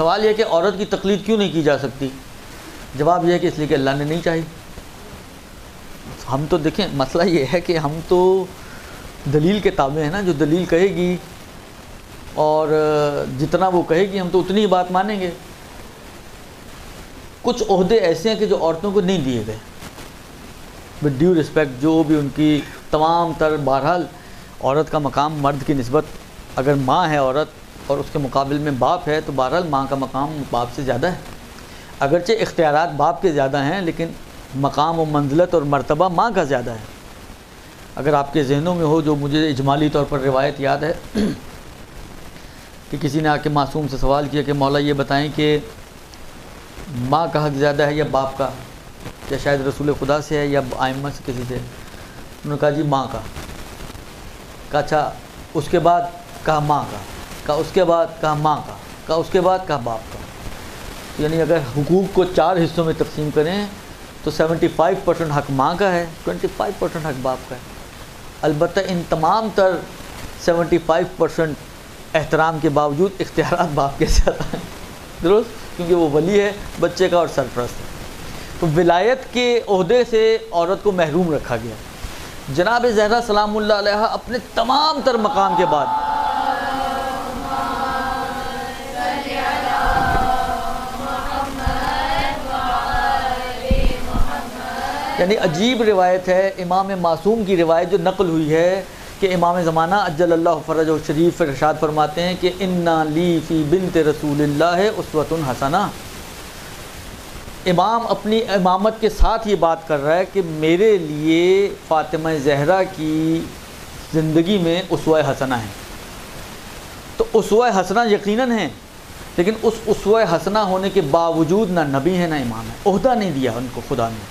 سوال یہ ہے کہ عورت کی تقلید کیوں نہیں کی جا سکتی؟ جواب یہ ہے کہ اس لیے کہ اللہ نے نہیں چاہی۔ ہم تو دیکھیں مسئلہ یہ ہے کہ ہم تو دلیل کے تابع ہیں نا، جو دلیل کہے گی اور جتنا وہ کہے گی ہم تو اتنی ہی بات مانیں گے۔ کچھ عہدے ایسے ہیں کہ جو عورتوں کو نہیں دیے گئے، ود ڈیو رسپیکٹ، جو بھی ان کی تمام تر، بہرحال عورت کا مقام مرد کی نسبت، اگر ماں ہے عورت اور اس کے مقابل میں باپ ہے تو بہرحال ماں کا مقام باپ سے زیادہ ہے، اگرچہ اختیارات باپ کے زیادہ ہیں لیکن مقام و منزلت اور مرتبہ ماں کا زیادہ ہے۔ اگر آپ کے ذہنوں میں ہو، جو مجھے اجمالی طور پر روایت یاد ہے کہ کسی نے آ کے معصوم سے سوال کیا کہ مولا یہ بتائیں کہ ماں کا حق زیادہ ہے یا باپ کا، یا شاید رسول خدا سے ہے یا ائمہ سے کسی سے؟ انہوں نے کہا جی ماں کا۔ کہا اچھا، اس کے بعد کہا ماں کا، کہا اس کے بعد کہا ماں کا، کہا اس کے بعد کہا باپ کا۔ یعنی اگر حقوق کو 4 حصوں میں تقسیم کریں تو 75% حق ماں کا ہے، 25% حق باپ کا ہے۔ البتہ ان تمام تر 75% احترام کے باوجود اختیارات باپ کے زیادہ ہیں، درست، کیونکہ وہ ولی ہے بچے کا اور سرپرست ہے۔ تو ولایت کے عہدے سے عورت کو محروم رکھا گیا۔ جناب زہرا سلام اللہ علیہا اپنے تمام تر مقام کے بعد یعنی عجیب روایت ہے، امام معصوم کی روایت جو نقل ہوئی ہے کہ امام زمانہ عجل اللہ فرجہ شریف ارشاد فرماتے ہیں کہ انا لی فی بنت رسول اللہ اسوۃ حسنہ۔ امام اپنی امامت کے ساتھ یہ بات کر رہا ہے کہ میرے لیے فاطمہ زہرا کی زندگی میں اسوہ حسنہ ہے۔ تو اسوہ حسنہ یقیناً ہیں، لیکن اس اسوہ حسنہ ہونے کے باوجود نہ نبی ہے نہ امام ہے، عہدہ نہیں دیا ان کو خدا نے۔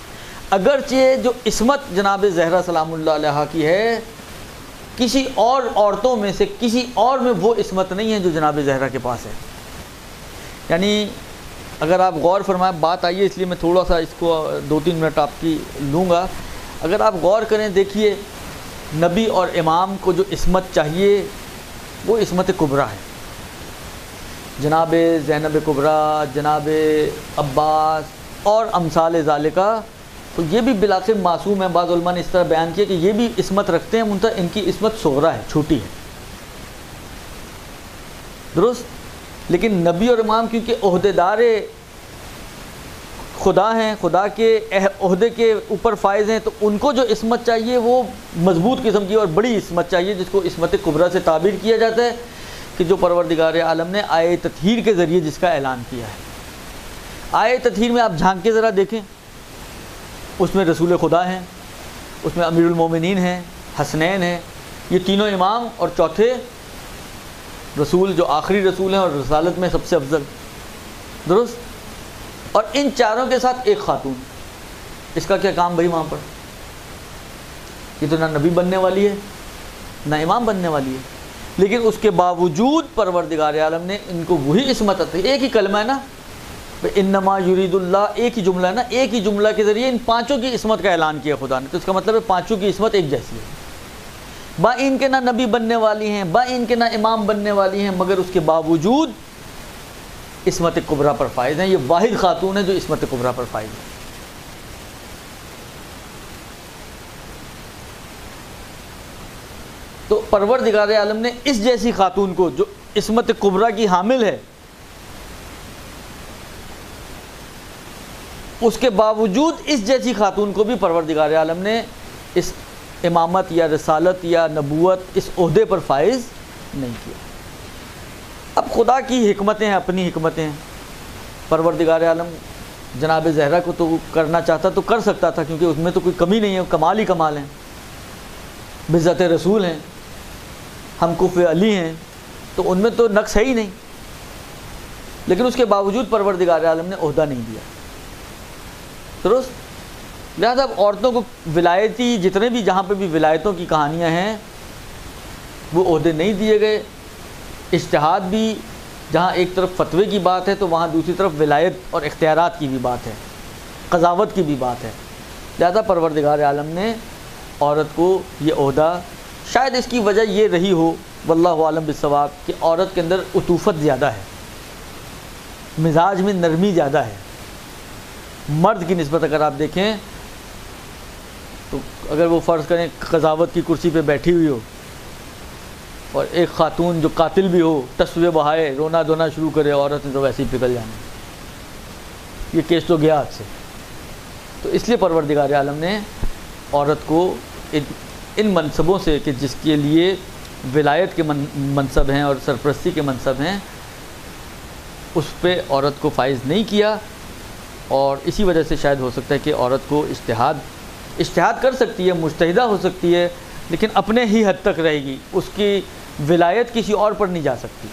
اگرچہ جو عصمت جناب زہرا سلام اللہ علیہا کی ہے، کسی اور عورتوں میں سے کسی اور میں وہ عصمت نہیں ہے جو جناب زہرا کے پاس ہے۔ یعنی اگر آپ غور فرمائیں، بات آئیے اس لیے میں تھوڑا سا اس کو 2-3 منٹ آپ کی لوں گا۔ اگر آپ غور کریں، دیکھیے نبی اور امام کو جو عصمت چاہیے وہ عصمت کبریٰ ہے۔ جناب زینب کبریٰ، جناب عباس اور امثال ذالکہ، تو یہ بھی بالآخر معصوم ہیں۔ بعض علماء نے اس طرح بیان کیا کہ یہ بھی عصمت رکھتے ہیں، منتہا ان کی عصمت صغریٰ ہے، چھوٹی ہے، درست۔ لیکن نبی اور امام کیونکہ عہدیدار خدا ہیں، خدا کے عہدے کے اوپر فائز ہیں، تو ان کو جو عصمت چاہیے وہ مضبوط قسم کی اور بڑی عصمت چاہیے، جس کو عصمت کبریٰ سے تعبیر کیا جاتا ہے، کہ جو پروردگار عالم نے آیہ تطہیر کے ذریعے جس کا اعلان کیا ہے۔ آیہ تطہیر میں آپ جھانک کے ذرا دیکھیں، اس میں رسول خدا ہیں، اس میں امیر المومنین ہیں، حسنین ہیں، یہ تینوں امام، اور چوتھے رسول جو آخری رسول ہیں اور رسالت میں سب سے افضل، درست۔ اور ان چاروں کے ساتھ ایک خاتون، اس کا کیا کام بھائی وہاں پر؟ یہ تو نہ نبی بننے والی ہے نہ امام بننے والی ہے، لیکن اس کے باوجود پروردگار عالم نے ان کو وہی عصمت عطا۔ ایک ہی کلمہ ہے نا، انما یرید اللہ، ایک ہی جملہ ہے نا، ایک ہی جملہ کے ذریعے ان پانچوں کی عصمت کا اعلان کیا خدا نے، تو اس کا مطلب ہے پانچوں کی عصمت ایک جیسی ہے۔ با ان کے نہ نبی بننے والی ہیں، با ان کے نہ امام بننے والی ہیں، مگر اس کے باوجود عصمت کبریٰ پر فائز ہیں۔ یہ واحد خاتون ہے جو عصمت کبریٰ پر فائز ہے۔ تو پروردگار عالم نے اس جیسی خاتون کو جو عصمت کبریٰ کی حامل ہے، اس کے باوجود اس جیسی خاتون کو بھی پروردگار عالم نے اس امامت یا رسالت یا نبوت، اس عہدے پر فائز نہیں کیا۔ اب خدا کی حکمتیں ہیں، اپنی حکمتیں ہیں۔ پروردگار عالم جناب زہرا کو تو کرنا چاہتا تو کر سکتا تھا، کیونکہ اس میں تو کوئی کمی نہیں ہے، کمال ہی کمال ہیں، بذات رسول ہیں، ہم کف علی ہیں، تو ان میں تو نقص ہے ہی نہیں، لیکن اس کے باوجود پروردگار عالم نے عہدہ نہیں دیا، درست۔ لہذا اب عورتوں کو ولایتی جتنے بھی جہاں پہ بھی ولایتوں کی کہانیاں ہیں وہ عہدے نہیں دیے گئے۔ اجتہاد بھی جہاں ایک طرف فتوے کی بات ہے تو وہاں دوسری طرف ولایت اور اختیارات کی بھی بات ہے، قضاوت کی بھی بات ہے۔ لہذا پروردگار عالم نے عورت کو یہ عہدہ، شاید اس کی وجہ یہ رہی ہو، واللہ عالم بالصواب، کہ عورت کے اندر عطوفت زیادہ ہے، مزاج میں نرمی زیادہ ہے مرد کی نسبت. اگر آپ دیکھیں تو اگر وہ فرض کریں قضاوت کی کرسی پہ بیٹھی ہوئی ہو اور ایک خاتون جو قاتل بھی ہو تصویر بہائے رونا دھونا شروع کرے, عورت نے تو ویسے ہی پگھل جانا. یہ کیس تو گیا ہاتھ سے. تو اس لیے پروردگار عالم نے عورت کو ان منصبوں سے کہ جس کے لیے ولایت کے منصب ہیں اور سرپرستی کے منصب ہیں اس پہ عورت کو فائز نہیں کیا. اور اسی وجہ سے شاید ہو سکتا ہے کہ عورت کو اجتہاد کر سکتی ہے, مجتہدہ ہو سکتی ہے, لیکن اپنے ہی حد تک رہے گی, اس کی ولایت کسی اور پر نہیں جا سکتی.